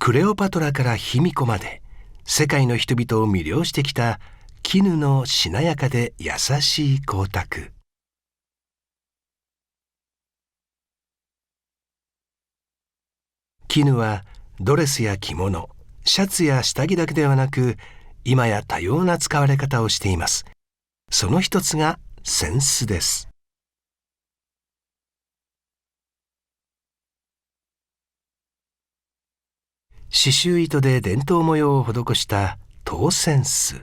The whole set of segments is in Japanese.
クレオパトラから卑弥呼まで世界の人々を魅了してきた絹のしなやかで優しい光沢。絹はドレスや着物、シャツや下着だけではなく、今や多様な使われ方をしています。その一つが扇子です。刺繍糸で伝統模様を施した籐扇子。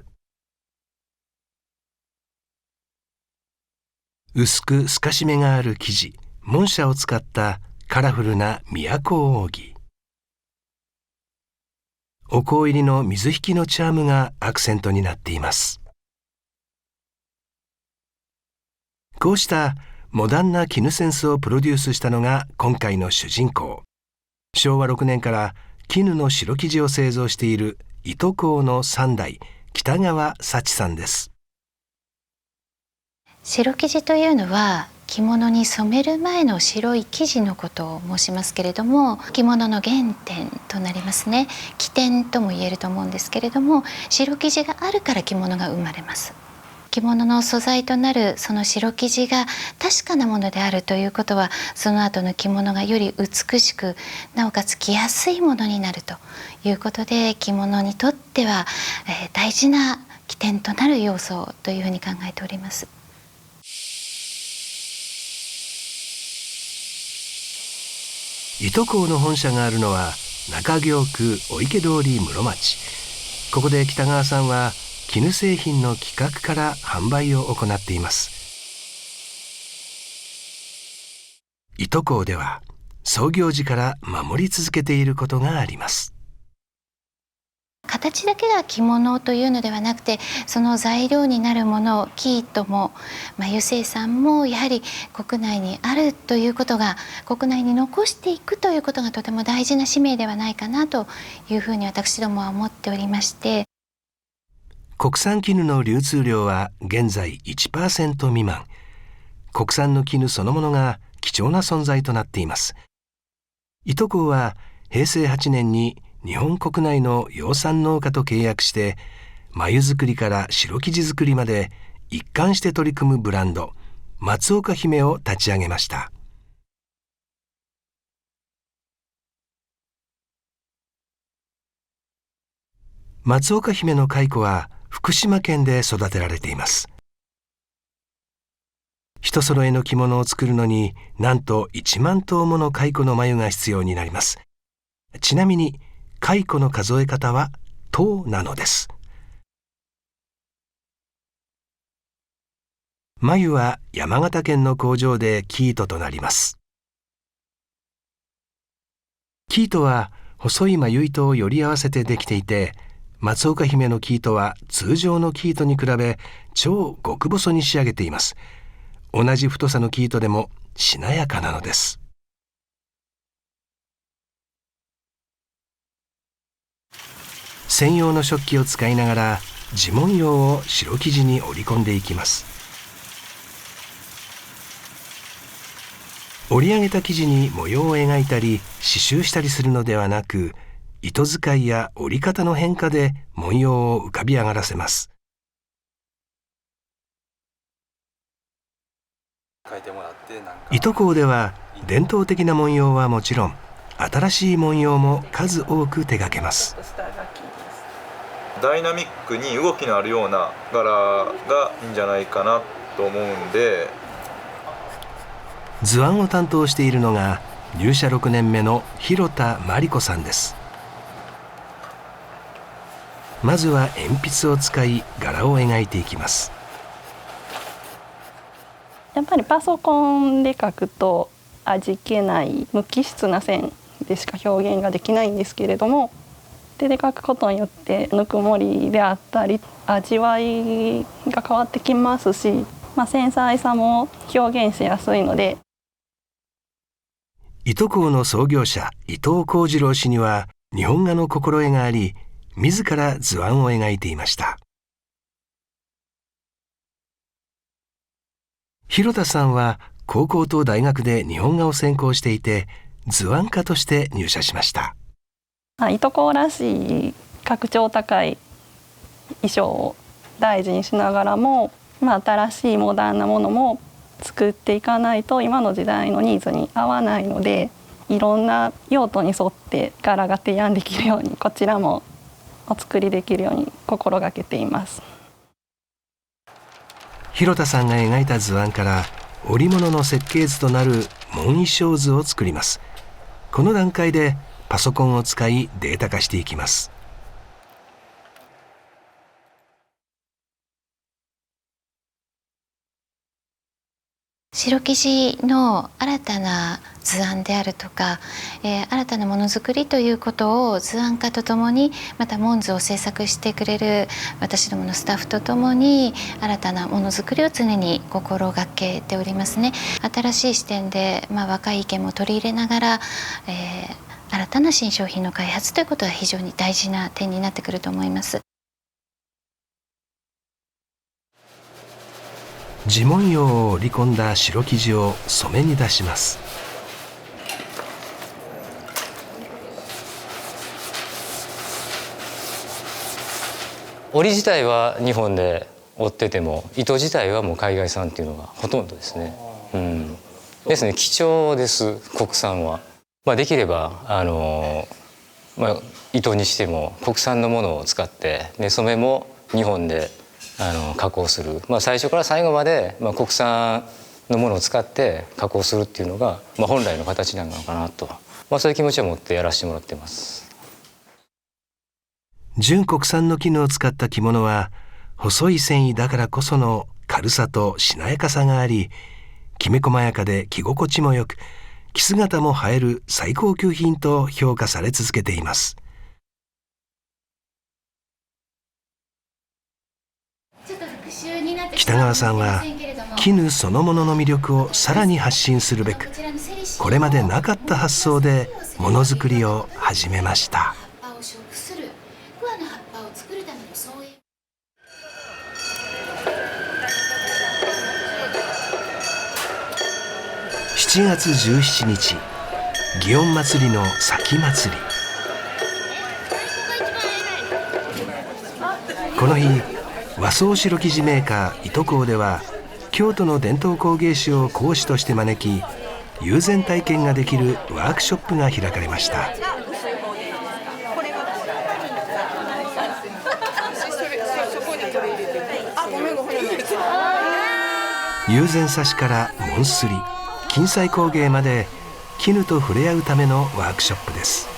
薄く透かし目がある生地、紋紗を使ったカラフルな都扇。お香入りの水引きのチャームがアクセントになっています。こうしたモダンな絹扇子をプロデュースしたのが今回の主人公。昭和6年から絹の白生地を製造している糸工の3代北川幸さんです。白生地というのは着物に染める前の白い生地のことを申しますけれども、着物の原点となりますね。起点とも言えると思うんですけれども、白生地があるから着物が生まれます。着物の素材となるその白生地が確かなものであるということは、その後の着物がより美しく、なおかつ着やすいものになるということで、着物にとっては、大事な起点となる要素というふうに考えております。糸工の本社があるのは中京区お池通り室町。ここで北川さんは絹製品の企画から販売を行っています。糸工では創業時から守り続けていることがあります。形だけが着物というのではなくて、その材料になるもの、生糸も油生産もやはり国内にあるということが、国内に残していくということがとても大事な使命ではないかなというふうに私どもは思っておりまして、国産絹の流通量は現在 1% 未満。国産の絹そのものが貴重な存在となっています。糸工は平成8年に日本国内の養蚕農家と契約して、繭作りから白生地作りまで一貫して取り組むブランド、松岡姫を立ち上げました。松岡姫の蚕は福島県で育てられています。一揃えの着物を作るのになんと1万頭もの蚕の繭が必要になります。ちなみに蚕の数え方は頭なのです。繭は山形県の工場で生糸となります。生糸は細い繭糸をより合わせてできていて、松岡姫の生糸は通常の生糸に比べ超極細に仕上げています。同じ太さの生糸でもしなやかなのです。専用の織機を使いながら地紋様を白生地に織り込んでいきます。織り上げた生地に模様を描いたり刺繍したりするのではなく、糸使いや織り方の変化で文様を浮かび上がらせます。糸工では伝統的な文様はもちろん、新しい文様も数多く手掛けます。ダイナミックに動きのあるような柄がいいんじゃないかなと思うんで、図案を担当しているのが入社6年目の広田真理子さんです。まずは鉛筆を使い柄を描いていきます。やっぱりパソコンで描くと味気ない無機質な線でしか表現ができないんですけれども、手で描くことによってぬくもりであったり味わいが変わってきますし、繊細さも表現しやすいので。糸工の創業者伊藤幸次郎氏には日本画の心得があり、自ら図案を描いていました。広田さんは高校と大学で日本画を専攻していて、図案家として入社しました。いとこらしい格調高い衣装を大事にしながらも、新しいモダンなものも作っていかないと今の時代のニーズに合わないので、いろんな用途に沿って柄が提案できるように、こちらもお作りできるように心がけています。広田さんが描いた図案から織物の設計図となる紋衣装図を作ります。この段階でパソコンを使いデータ化していきます。白生地の新たな図案であるとか、新たなものづくりということを図案家とともに、また紋図を制作してくれる私どものスタッフとともに新たなものづくりを常に心がけておりますね。新しい視点で、若い意見も取り入れながら、新たな新商品の開発ということは非常に大事な点になってくると思います。地文様を織り込んだ白生地を染めに出します。織り自体は日本で織ってても、糸自体はもう海外産っていうのがほとんどですね。ですね、貴重です、国産は。できれば糸にしても国産のものを使って、で染めも日本で加工する、最初から最後まで、国産のものを使って加工するっていうのが、本来の形なのかなと、そういう気持ちを持ってやらせてもらってます。純国産の絹を使った着物は細い繊維だからこその軽さとしなやかさがあり、きめ細やかで着心地もよく、着姿も映える最高級品と評価され続けています。北川さんは絹そのものの魅力をさらに発信するべく、これまでなかった発想でものづくりを始めました。7月17日、祇園祭の前祭り。この日、和装白生地メーカー糸工では京都の伝統工芸士を講師として招き、友禅体験ができるワークショップが開かれました。友禅刺しから紋すり、金彩工芸まで絹と触れ合うためのワークショップです。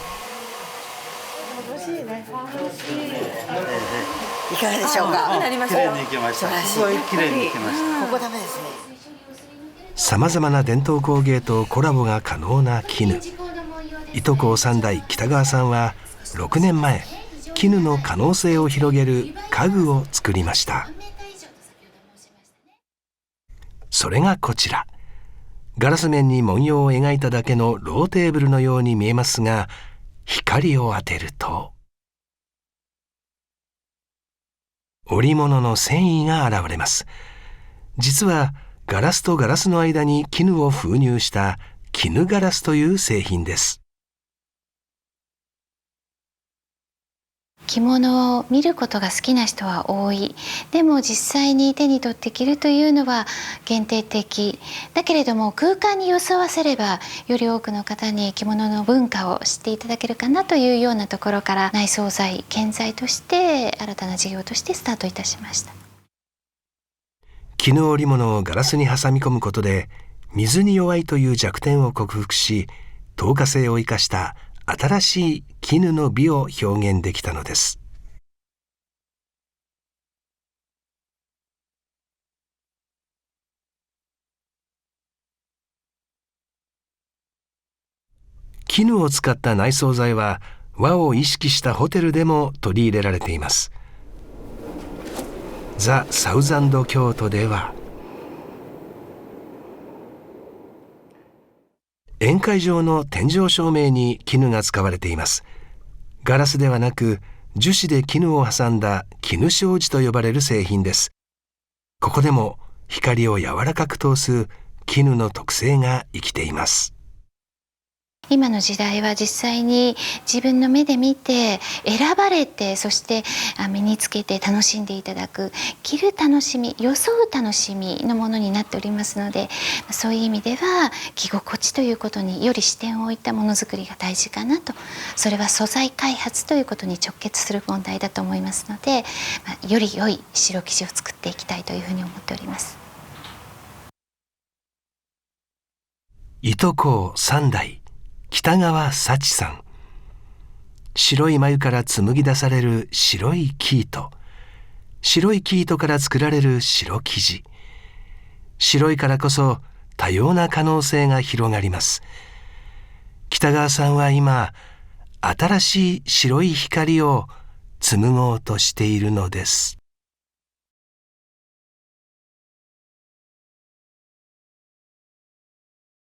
いかがでしょうか。綺麗にいきました。すごい綺麗にいきました。ここダメですね。さまざまな伝統工芸とコラボが可能な絹。糸工3代北川さんは6年前、絹の可能性を広げる家具を作りました。それがこちら。ガラス面に文様を描いただけのローテーブルのように見えますが、光を当てると織物の繊維が現れます。実はガラスとガラスの間に絹を封入した絹ガラスという製品です。着物を見ることが好きな人は多い。でも実際に手に取って着るというのは限定的だけれども、空間に寄せ合わせればより多くの方に着物の文化を知っていただけるかなというようなところから、内装材建材として新たな事業としてスタートいたしました。絹織物をガラスに挟み込むことで水に弱いという弱点を克服し、透過性を生かした新しい絹の美を表現できたのです。絹を使った内装材は和を意識したホテルでも取り入れられています。ザ・サウザンド京都では宴会場の天井照明に絹が使われています。ガラスではなく樹脂で絹を挟んだ絹障子と呼ばれる製品です。ここでも光を柔らかく通す絹の特性が生きています。今の時代は実際に自分の目で見て選ばれて、そして身につけて楽しんでいただく、着る楽しみ、装う楽しみのものになっておりますので、そういう意味では着心地ということにより視点を置いたものづくりが大事かなと。それは素材開発ということに直結する問題だと思いますので、より良い白生地を作っていきたいというふうに思っております。糸工3代北川幸さん。白い繭から紡ぎ出される白い生糸、白い生糸から作られる白生地。白いからこそ多様な可能性が広がります。北川さんは今、新しい白い光を紡ごうとしているのです。